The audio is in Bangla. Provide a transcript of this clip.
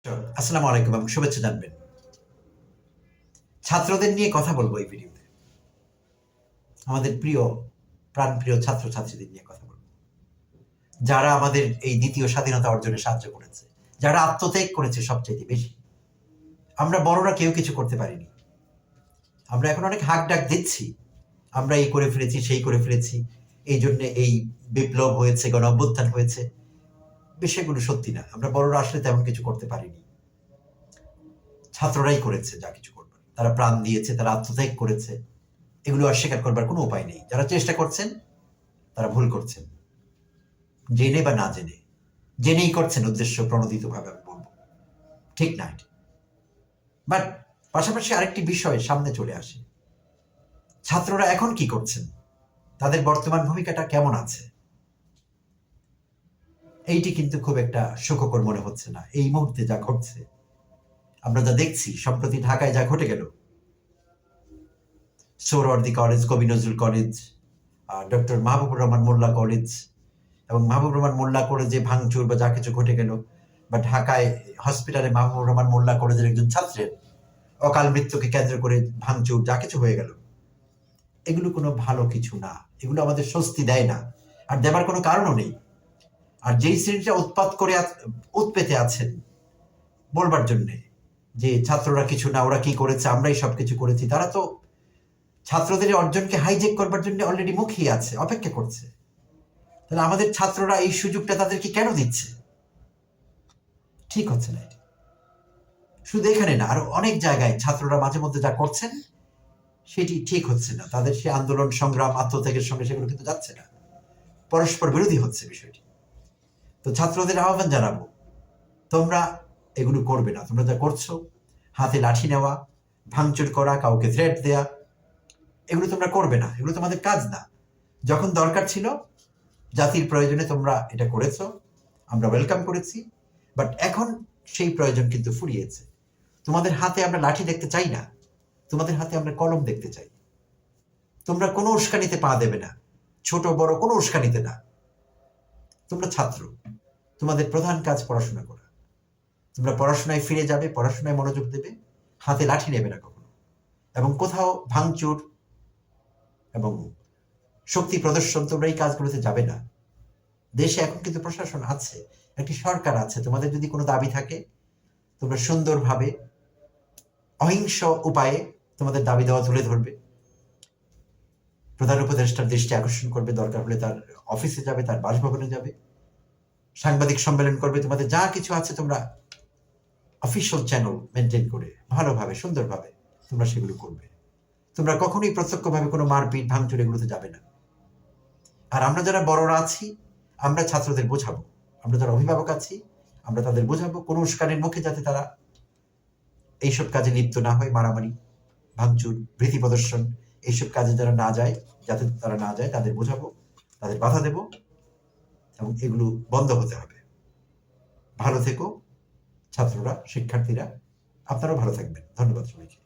আসসালামু আলাইকুম এবং শুভেচ্ছা জানবেন। ছাত্রদের নিয়ে কথা বলবো এই ভিডিওতে। আমাদের প্রিয়, প্রাণপ্রিয় ছাত্রছাত্রীদের নিয়ে কথা বলব। যারা আমাদের এই দ্বিতীয় স্বাধীনতা অর্জনে সাহায্য করেছে, যারা আত্মত্যাগ করেছে সবচাইতে বেশি। আমরা বড়রা কেউ কিছু করতে পারিনি। আমরা এখন অনেক হাক-ডাক দিচ্ছি। আমরা এই করে ফেলেছি, সেই করে ফেলেছি। এইজন্যে এই বিপ্লব হয়েছে, গণ-অভ্যুত্থান হয়েছে। বিষয়গুলো সত্যি না। আমরা বড়রা আসলে তেমন কিছু করতে পারিনি। ছাত্ররাই করেছে যা কিছু করবার। তারা প্রাণ দিয়েছে, তারা আত্মত্যাগ করেছে। এগুলো অস্বীকার করবার কোনো উপায় নেই। যারা চেষ্টা করছেন, তারা ভুল করছেন। জেনে বা না জেনে। জেনেই করছেন উদ্দেশ্য প্রণোদিতভাবে আমি বলব। ঠিক না এটা। বাট পাশাপাশি আরেকটি বিষয় সামনে চলে আসে। ছাত্ররা এখন কি করছেন? তাদের বর্তমান ভূমিকাটা কেমন আছে? এইটি কিন্তু খুব একটা সুখকর মনে হচ্ছে না। এই মুহূর্তে যা ঘটছে। আমরা যা দেখছি সম্প্রতি ঢাকায় যা ঘটে গেল। সোহরাওয়ার্দী কলেজ, কবি নজরুল কলেজ, ডক্টর মাহবুবুর রহমান মোল্লা কলেজ এবং মাহবুবুর রহমান মোল্লা কলেজে ভাঙচুর বা যা কিছু ঘটে গেল বা ঢাকায় হসপিটালে মাহবুবুর রহমান মোল্লা কলেজের একজন ছাত্রের অকাল মৃত্যুকে কেন্দ্র করে ভাঙচুর যা কিছু হয়ে গেল, এগুলো কোনো ভালো কিছু না। এগুলো আমাদের স্বস্তি দেয় না, আর দেবার কোনো কারণও নেই। আর যেই শ্রেণীটা উৎপেতে আছেন বলবার জন্যে যে ছাত্ররা কিছু না, ওরা কি করেছে, আমরাই সবকিছু করেছি, তারা তো ছাত্রদের অর্জনকে হাইজেক করবার জন্য অলরেডি মুখিয়ে আছে, অপেক্ষা করছে। তাহলে আমাদের ছাত্ররা এই সুযোগটা তাদেরকে কেন দিচ্ছে? ঠিক হচ্ছে না। শুধু এখানে না, আরো অনেক জায়গায় ছাত্ররা মাঝে মধ্যে যা করছেন সেটি ঠিক হচ্ছে না। তাদের সে আন্দোলন সংগ্রাম আত্মত্যাগের সঙ্গে সেগুলো কিন্তু যাচ্ছে না, পরস্পর বিরোধী হচ্ছে বিষয়টি। তো ছাত্রদের আহ্বান জানাবো, তোমরা এগুলো করবে না। তোমরা যা করছো, হাতে লাঠি নেওয়া, ভাঙচুর করা, কাউকে থ্রেট দেয়া, এগুলো তোমরা করবে না। এগুলো তোমাদের কাজ না। যখন দরকার ছিল, জাতির প্রয়োজনে তোমরা এটা করেছো, আমরা ওয়েলকাম করেছি। বাট এখন সেই প্রয়োজন কিন্তু ফুরিয়েছে। তোমাদের হাতে আমরা লাঠি দেখতে চাই না, তোমাদের হাতে আমরা কলম দেখতে চাই। তোমরা কোনো উস্কানিতে পা দেবে না, ছোট বড় কোনো উস্কানিতে না। তোমরা ছাত্র, তোমাদের প্রধান কাজ পড়াশোনা করা। তোমরা পড়াশোনায় ফিরে যাবে, পড়াশোনায় মনোযোগ দেবে, হাতে লাঠি নেবে না কখনো। এবং কোথাও ভাঙচুর এবং শক্তি প্রদর্শন, তোমরা এই কাজগুলোতে যাবে না। দেশে এখন কিন্তু প্রশাসন আছে, একটি সরকার আছে। তোমাদের যদি কোনো দাবি থাকে, তোমরা সুন্দরভাবে অহিংস উপায়ে তোমাদের দাবি দেওয়া তুলে ধরবে। প্রধান উপদেষ্টার দৃষ্টি আকর্ষণ করবে, দরকার হলে তার অফিসে যাবে, তার বাসভবনে যাবে, সাংবাদিক সম্মেলন করবে। তোমাদের যা কিছু আছে তোমরা অফিসিয়াল চ্যানেল মেনটেন করে ভালোভাবে সুন্দরভাবে তোমরা সেগুলো করবে। তোমরা কখনোই প্রত্যক্ষভাবে কোনো মারপিট ভাঙচুর এগুলোতে যাবে না। আর আমরা যারা বড়রা আছি, আমরা ছাত্রদের বোঝাবো। আমরা যারা অভিভাবক আছি, আমরা তাদের বোঝাবো কোনো উস্কানির মুখে যাতে তারা এইসব কাজে লিপ্ত না হয়। মারামারি, ভাঙচুর, ভীতি প্রদর্শন, এইসব কাজে যারা না যায়, যাতে তারা না যায়, তাদের বোঝাবো, তাদের বাধা দেব এবং এগুলো বন্ধ হতে হবে। ভালো থেকো ছাত্ররা, শিক্ষার্থীরা। আপনারাও ভালো থাকবেন। ধন্যবাদ সবাইকে।